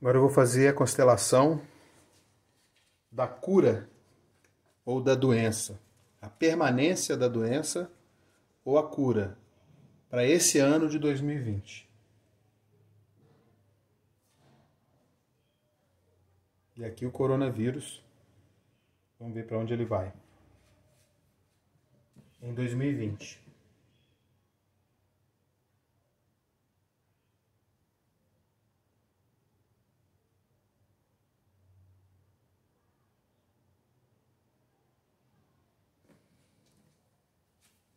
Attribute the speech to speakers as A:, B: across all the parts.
A: Agora eu vou fazer a constelação da cura ou da doença, a permanência da doença ou a cura para esse ano de 2020. E aqui o coronavírus, vamos ver para onde ele vai. Em 2020.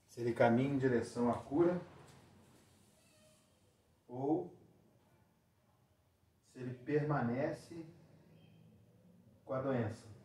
A: Se ele caminha em direção à cura ou se ele permanece com a doença.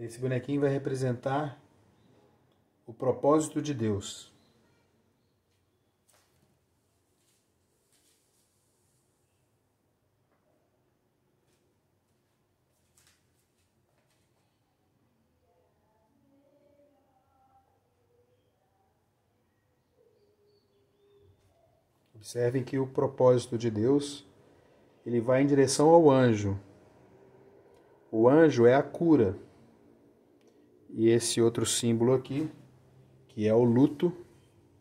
A: Esse bonequinho vai representar o propósito de Deus. Observem que o propósito de Deus, ele vai em direção ao anjo. O anjo é a cura. E esse outro símbolo aqui, que é o luto,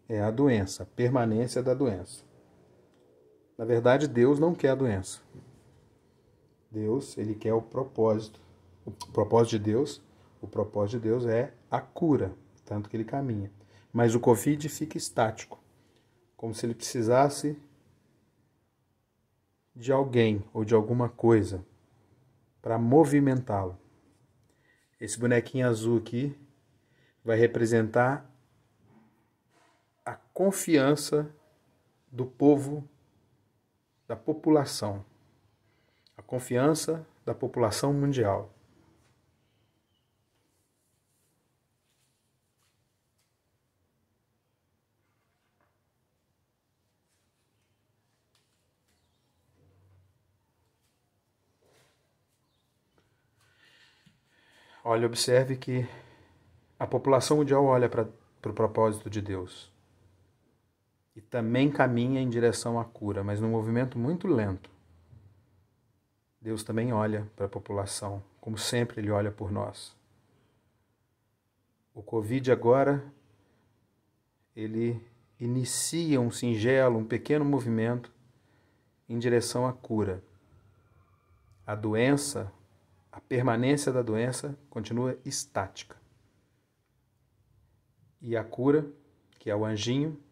A: é a doença, a permanência da doença. Na verdade, Deus não quer a doença. Deus, ele quer o propósito. O propósito de Deus é a cura, tanto que ele caminha. Mas o Covid fica estático, como se ele precisasse de alguém ou de alguma coisa para movimentá-lo. Esse bonequinho azul aqui vai representar a confiança do povo, da população. A confiança da população mundial. Olha, observe que a população mundial olha para o propósito de Deus. E também caminha em direção à cura, mas num movimento muito lento. Deus também olha para a população, como sempre ele olha por nós. O Covid agora, ele inicia um singelo, um pequeno movimento em direção à cura. A doença, a permanência da doença continua estática. E a cura, que é o anjinho,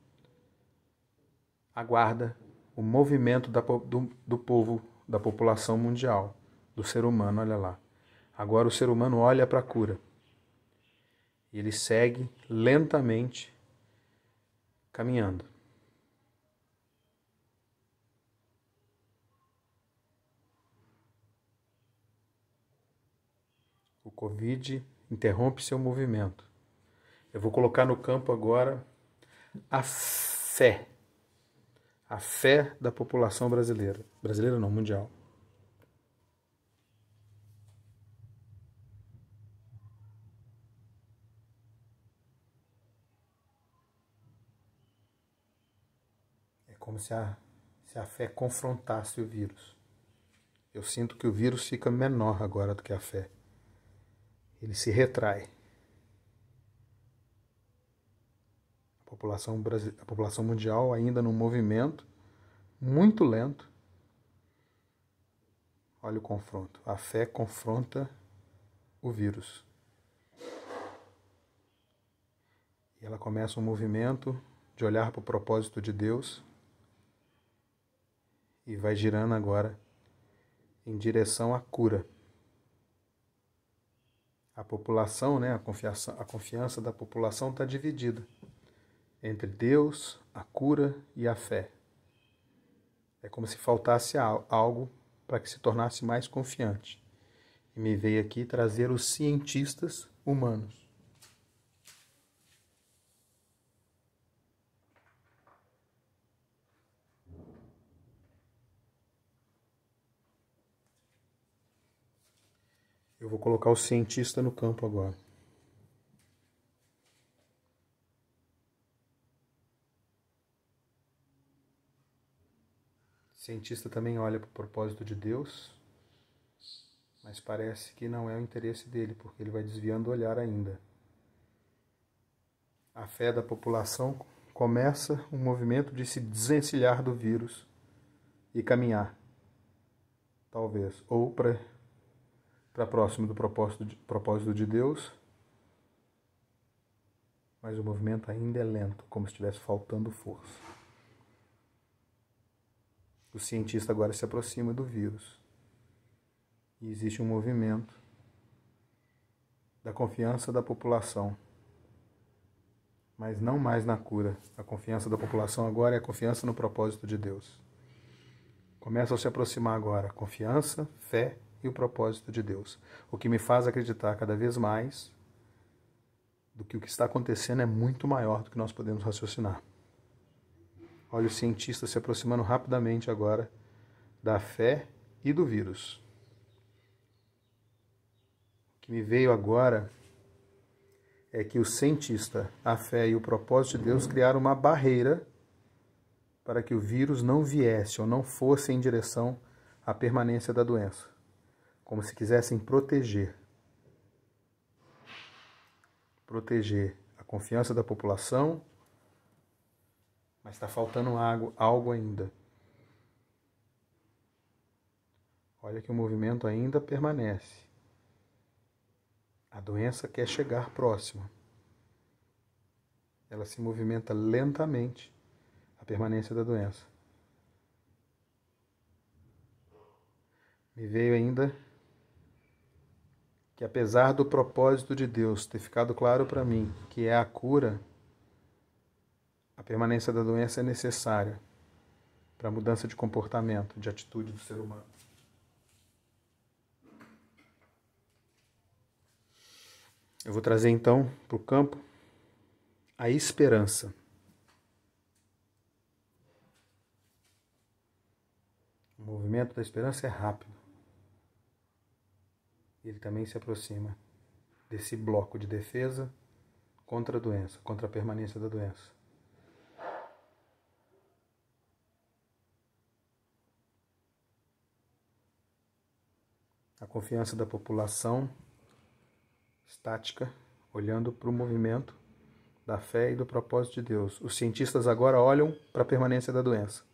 A: aguarda o movimento do povo, da população mundial, do ser humano, olha lá. Agora o ser humano olha para a cura. E ele segue lentamente caminhando. O Covid interrompe seu movimento. Eu vou colocar no campo agora a fé. A fé da população brasileira. Brasileira não, mundial. É como se a fé confrontasse o vírus. Eu sinto que o vírus fica menor agora do que a fé. Ele se retrai. A população mundial ainda num movimento muito lento. Olha o confronto. A fé confronta o vírus. E ela começa um movimento de olhar para o propósito de Deus e vai girando agora em direção à cura. A população, né, a confiança da população está dividida entre Deus, a cura e a fé. É como se faltasse algo para que se tornasse mais confiante. E me veio aqui trazer os cientistas humanos. Eu vou colocar o cientista no campo agora. O cientista também olha para o propósito de Deus, mas parece que não é o interesse dele, porque ele vai desviando o olhar ainda. A fé da população começa um movimento de se desencilhar do vírus e caminhar, talvez, ou para próximo do propósito de Deus, mas o movimento ainda é lento, como se estivesse faltando força. O cientista agora se aproxima do vírus e existe um movimento da confiança da população, mas não mais na cura. A confiança da população agora é a confiança no propósito de Deus. Começa a se aproximar agora a confiança, fé e o propósito de Deus. O que me faz acreditar cada vez mais do que o que está acontecendo é muito maior do que nós podemos raciocinar. Olha o cientista se aproximando rapidamente agora da fé e do vírus. O que me veio agora é que o cientista, a fé e o propósito de Deus criaram uma barreira para que o vírus não viesse ou não fosse em direção à permanência da doença, como se quisessem proteger a confiança da população, mas está faltando algo ainda. Olha que o movimento ainda permanece. A doença quer chegar próxima. Ela se movimenta lentamente, a permanência da doença. Me veio ainda que, apesar do propósito de Deus ter ficado claro para mim, que é a cura, a permanência da doença é necessária para a mudança de comportamento, de atitude do ser humano. Eu vou trazer então para o campo a esperança. O movimento da esperança é rápido. Ele também se aproxima desse bloco de defesa contra a doença, contra a permanência da doença. A confiança da população estática, olhando para o movimento da fé e do propósito de Deus. Os cientistas agora olham para a permanência da doença.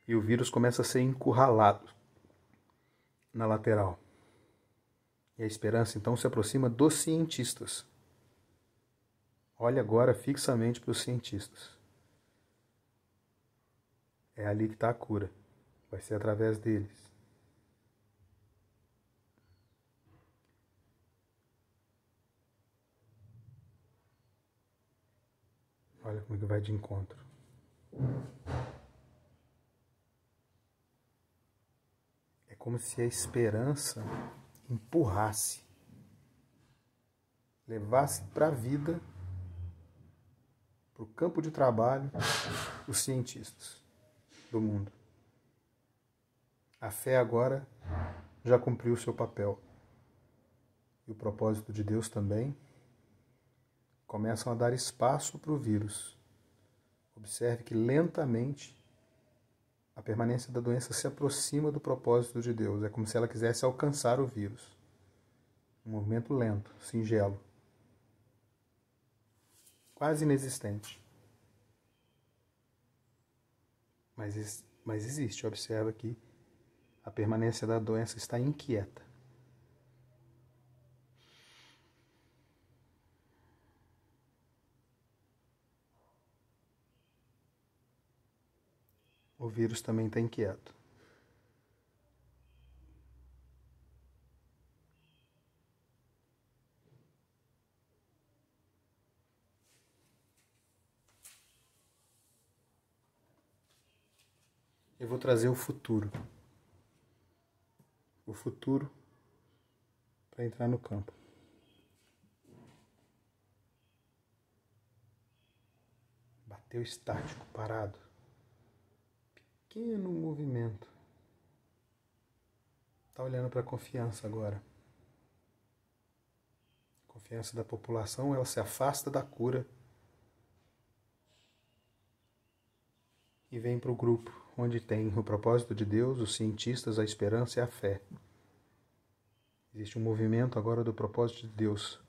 A: E o vírus começa a ser encurralado na lateral. E a esperança então se aproxima dos cientistas. Olha agora fixamente para os cientistas. É ali que está a cura. Vai ser através deles. Olha como é que vai de encontro. É como se a esperança empurrasse, levasse para a vida, para o campo de trabalho, os cientistas do mundo. A fé agora já cumpriu o seu papel. E o propósito de Deus também. Começam a dar espaço para o vírus. Observe que lentamente a permanência da doença se aproxima do propósito de Deus. É como se ela quisesse alcançar o vírus. Um movimento lento, singelo. Quase inexistente. Mas existe. Observa que a permanência da doença está inquieta. O vírus também está inquieto. Eu vou trazer o futuro. O futuro para entrar no campo. Bateu estático, parado. Pequeno movimento. Está olhando para a confiança agora. confiança da população, ela se afasta da cura e vem para o grupo, onde tem o propósito de Deus, os cientistas, a esperança e a fé. Existe um movimento agora do propósito de Deus.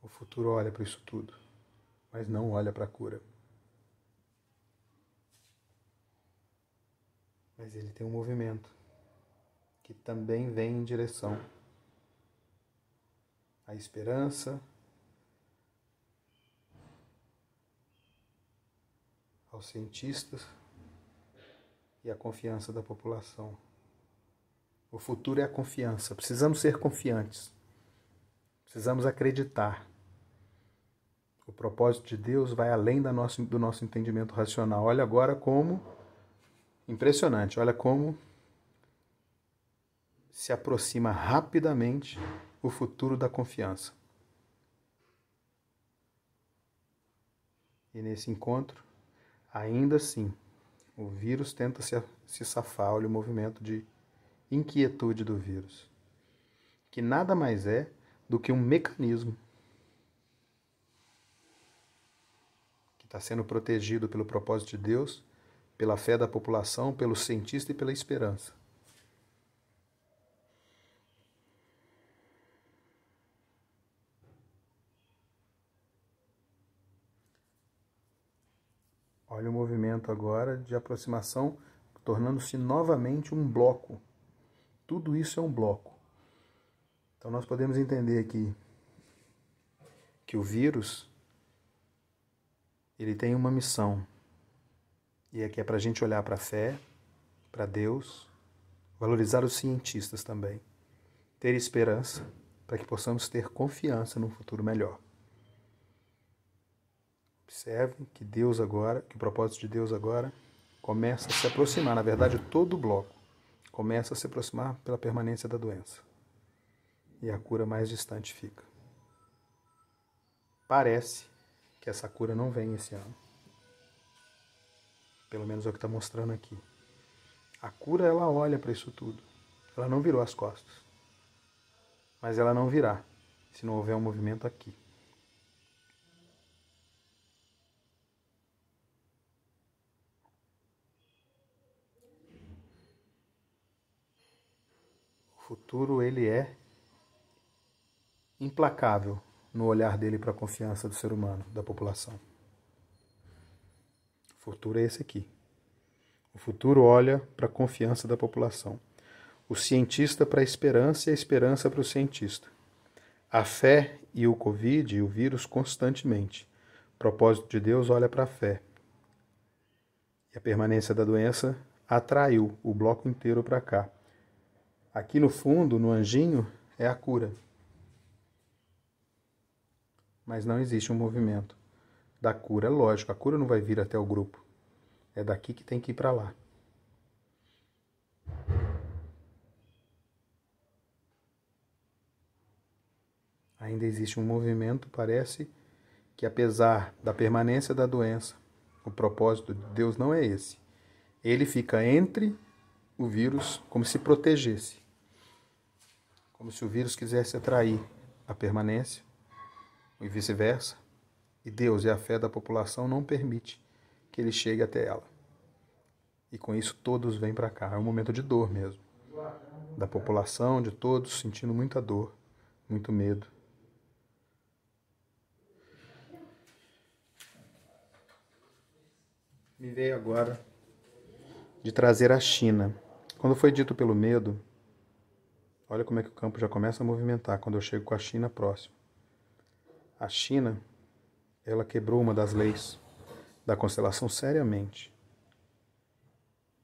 A: O futuro olha para isso tudo, mas não olha para a cura. Mas ele tem um movimento que também vem em direção à esperança, aos cientistas e à confiança da população. O futuro é a confiança. Precisamos ser confiantes. Precisamos acreditar. O propósito de Deus vai além do nosso entendimento racional. Olha agora como, impressionante, olha como se aproxima rapidamente o futuro da confiança. E nesse encontro, ainda assim, o vírus tenta se safar. Olha o movimento de inquietude do vírus, que nada mais é do que um mecanismo que está sendo protegido pelo propósito de Deus, pela fé da população, pelo cientista e pela esperança. Olha o movimento agora de aproximação, tornando-se novamente um bloco. Tudo isso é um bloco. Então nós podemos entender aqui que o vírus, ele tem uma missão. E aqui é para a gente olhar para a fé, para Deus, valorizar os cientistas também, ter esperança para que possamos ter confiança num futuro melhor. Observe que Deus agora, que o propósito de Deus agora começa a se aproximar. Na verdade, todo o bloco começa a se aproximar pela permanência da doença. E a cura mais distante fica. Parece que essa cura não vem esse ano. Pelo menos é o que está mostrando aqui. A cura, ela olha para isso tudo. Ela não virou as costas. Mas ela não virá se não houver um movimento aqui. O futuro, ele é implacável no olhar dele para a confiança do ser humano, da população. O futuro é esse aqui. O futuro olha para a confiança da população. O cientista para a esperança e a esperança para o cientista. A fé e o Covid e o vírus constantemente. O propósito de Deus olha para a fé. E a permanência da doença atraiu o bloco inteiro para cá. Aqui no fundo, no anjinho, é a cura. Mas não existe um movimento da cura. É lógico, a cura não vai vir até o grupo. É daqui que tem que ir para lá. Ainda existe um movimento, parece que apesar da permanência da doença, o propósito de Deus não é esse. Ele fica entre o vírus como se protegesse. Como se o vírus quisesse atrair a permanência e vice-versa. E Deus e a fé da população não permite que ele chegue até ela. E com isso todos vêm para cá. É um momento de dor mesmo. Da população, de todos, sentindo muita dor, muito medo. Me veio agora de trazer a China. Quando foi dito pelo medo, olha como é que o campo já começa a movimentar quando eu chego com a China próximo. A China, ela quebrou uma das leis da constelação seriamente.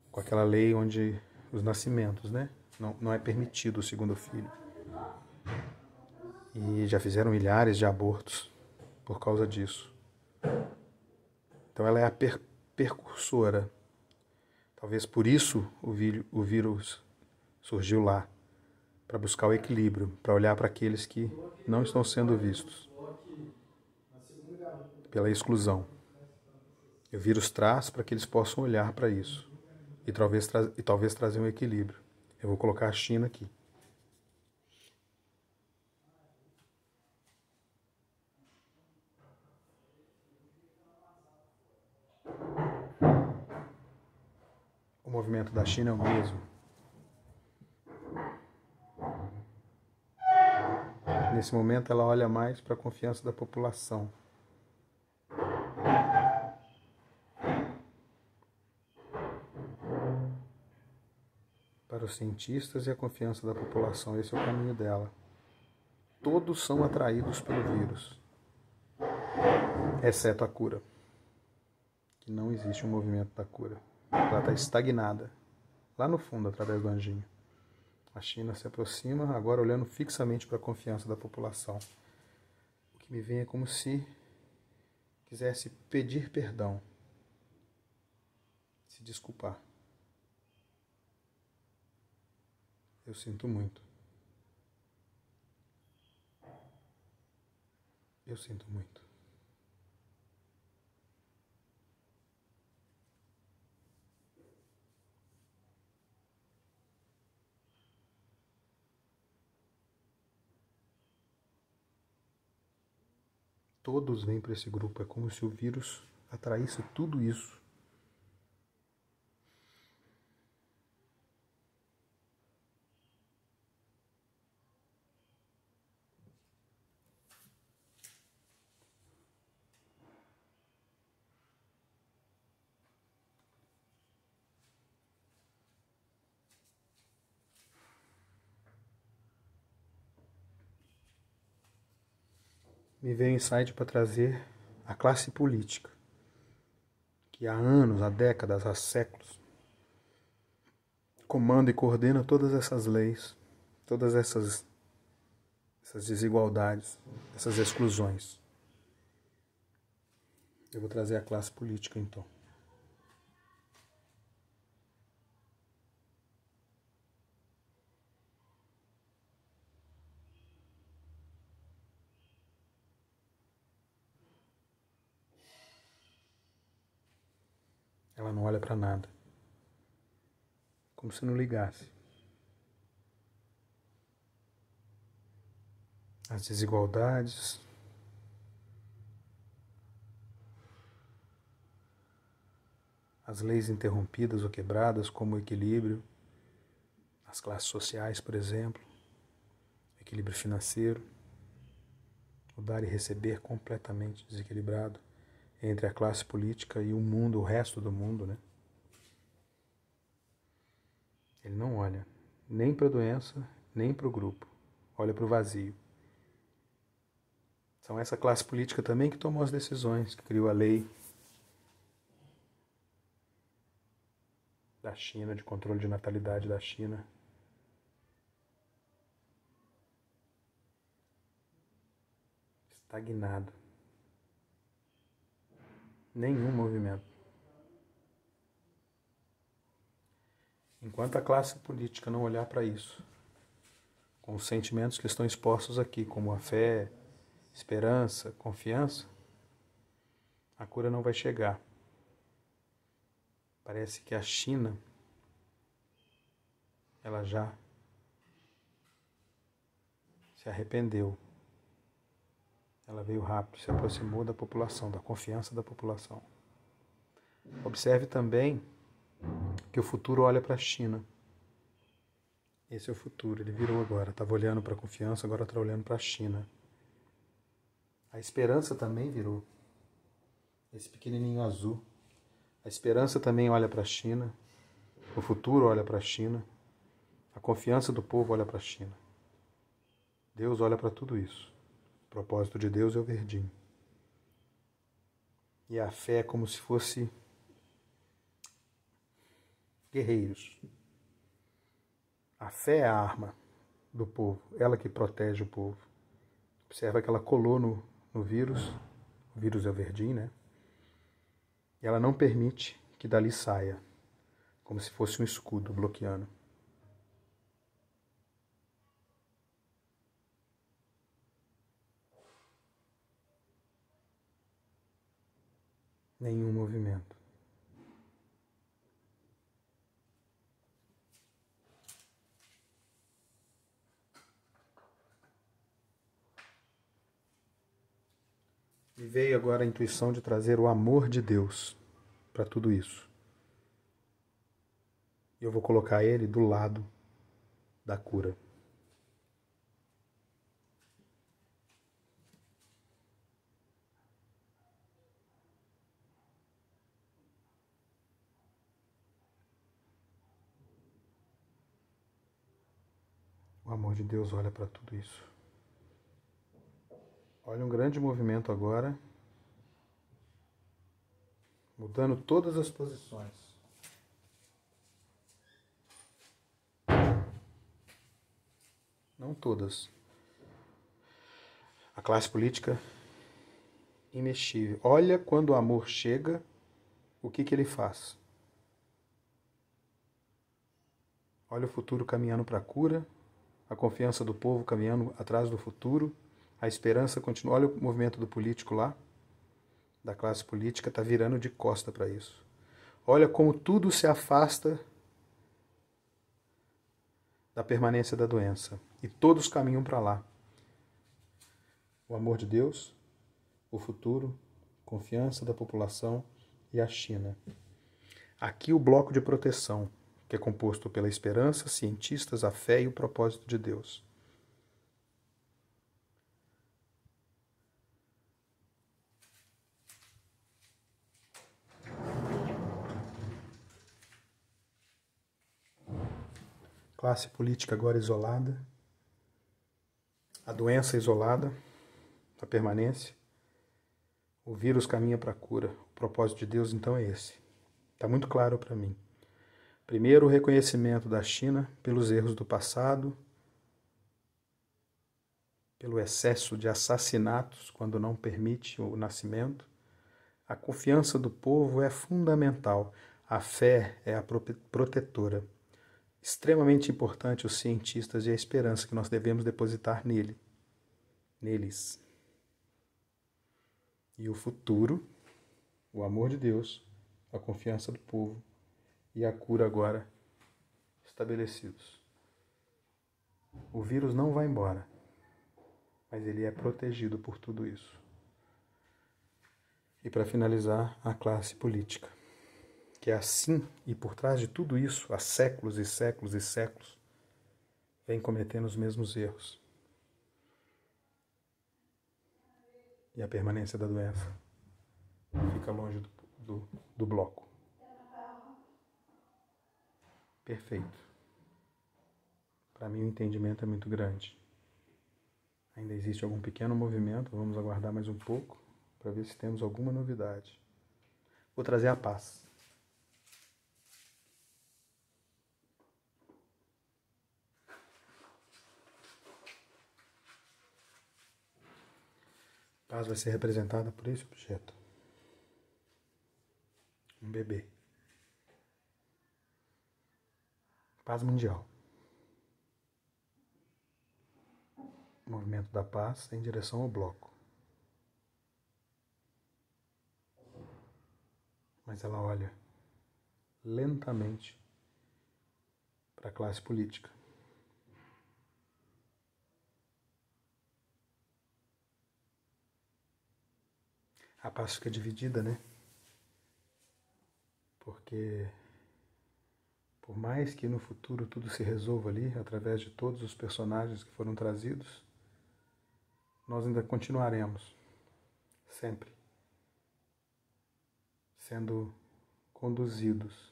A: Com aquela lei onde os nascimentos, né? Não é permitido o segundo filho. E já fizeram milhares de abortos por causa disso. Então ela é a precursora. Talvez por isso o vírus surgiu lá, para buscar o equilíbrio, para olhar para aqueles que não estão sendo vistos pela exclusão. E o vírus traz para que eles possam olhar para isso. e talvez trazer um equilíbrio. Eu vou colocar a China aqui. O movimento da China é o mesmo. Nesse momento ela olha mais para a confiança da população. Para os cientistas e a confiança da população, esse é o caminho dela. Todos são atraídos pelo vírus, exceto a cura, que não existe um movimento da cura. Ela está estagnada, lá no fundo, através do anjinho. A China se aproxima, agora olhando fixamente para a confiança da população. O que me vem é como se quisesse pedir perdão, se desculpar. Eu sinto muito. Eu sinto muito. Todos vêm para esse grupo, é como se o vírus atraísse tudo isso. Me veio um insight para trazer a classe política, que há anos, há décadas, há séculos, comanda e coordena todas essas leis, todas essas desigualdades, essas exclusões. Eu vou trazer a classe política então. Ela não olha para nada, como se não ligasse. As desigualdades, as leis interrompidas ou quebradas, como o equilíbrio, as classes sociais, por exemplo, equilíbrio financeiro, o dar e receber completamente desequilibrado entre a classe política e o mundo, o resto do mundo, né? Ele não olha nem para a doença, nem para o grupo. Olha para o vazio. São essa classe política também que tomou as decisões, que criou a lei da China, de controle de natalidade da China. Estagnado. Nenhum movimento. Enquanto a classe política não olhar para isso, com os sentimentos que estão expostos aqui, como a fé, esperança, confiança, a cura não vai chegar. Parece que a China, ela já se arrependeu. Ela veio rápido, se aproximou da população, da confiança da população. Observe também que o futuro olha para a China. Esse é o futuro, ele virou agora. Estava olhando para a confiança, agora está olhando para a China. A esperança também virou. Esse pequenininho azul. A esperança também olha para a China. O futuro olha para a China. A confiança do povo olha para a China. Deus olha para tudo isso. O propósito de Deus é o verdinho. E a fé é como se fosse guerreiros. A fé é a arma do povo, ela que protege o povo. Observa que ela colou no vírus, o vírus é o verdinho, né? E ela não permite que dali saia, como se fosse um escudo bloqueando. Nenhum movimento. Me veio agora a intuição de trazer o amor de Deus para tudo isso. E eu vou colocar ele do lado da cura. O amor de Deus olha para tudo isso. Olha um grande movimento agora, mudando todas as posições. Não todas. A classe política imexível. Olha quando o amor chega, o que ele faz? Olha o futuro caminhando para a cura, a confiança do povo caminhando atrás do futuro, a esperança continua. Olha o movimento do político lá, da classe política, está virando de costa para isso. Olha como tudo se afasta da permanência da doença e todos caminham para lá. O amor de Deus, o futuro, confiança da população e a China. Aqui o bloco de proteção, que é composto pela esperança, cientistas, a fé e o propósito de Deus. Classe política agora isolada, a doença isolada, a permanência, o vírus caminha para a cura. O propósito de Deus então é esse. Está muito claro para mim. Primeiro, o reconhecimento da China pelos erros do passado, pelo excesso de assassinatos quando não permite o nascimento. A confiança do povo é fundamental. A fé é a protetora. Extremamente importante os cientistas e a esperança que nós devemos depositar neles. E o futuro, o amor de Deus, a confiança do povo e a cura agora estabelecidos. O vírus não vai embora, mas ele é protegido por tudo isso. E para finalizar, a classe política, que é assim e por trás de tudo isso, há séculos e séculos e séculos, vem cometendo os mesmos erros. E a permanência da doença fica longe do bloco. Perfeito. Para mim o entendimento é muito grande. Ainda existe algum pequeno movimento, vamos aguardar mais um pouco para ver se temos alguma novidade. Vou trazer a paz. A paz vai ser representada por esse objeto. Um bebê. Paz mundial. O movimento da paz em direção ao bloco. Mas ela olha lentamente para a classe política. A paz fica dividida, né? Porque por mais que no futuro tudo se resolva ali, através de todos os personagens que foram trazidos, nós ainda continuaremos, sempre, sendo conduzidos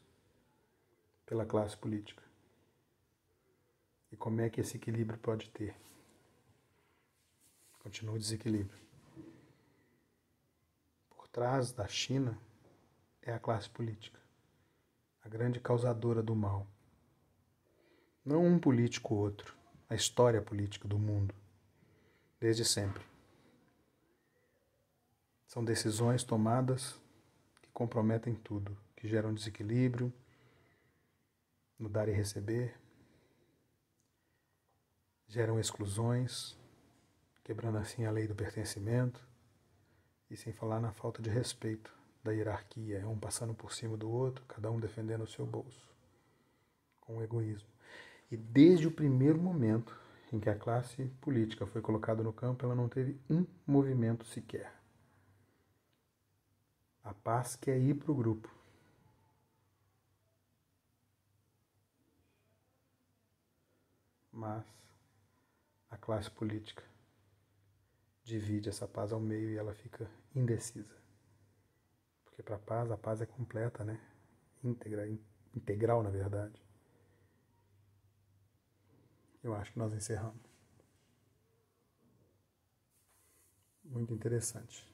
A: pela classe política. E como é que esse equilíbrio pode ter? Continua o desequilíbrio. Por trás da China é a classe política, a grande causadora do mal. Não um político ou outro, a história política do mundo, desde sempre. São decisões tomadas que comprometem tudo, que geram desequilíbrio no dar e receber, geram exclusões, quebrando assim a lei do pertencimento, e sem falar na falta de respeito da hierarquia, um passando por cima do outro, cada um defendendo o seu bolso, com egoísmo. E desde o primeiro momento em que a classe política foi colocada no campo, ela não teve um movimento sequer. A paz quer ir para o grupo. Mas a classe política divide essa paz ao meio e ela fica indecisa. Porque para a paz é completa, né? Íntegra, integral, na verdade. Eu acho que nós encerramos. Muito interessante.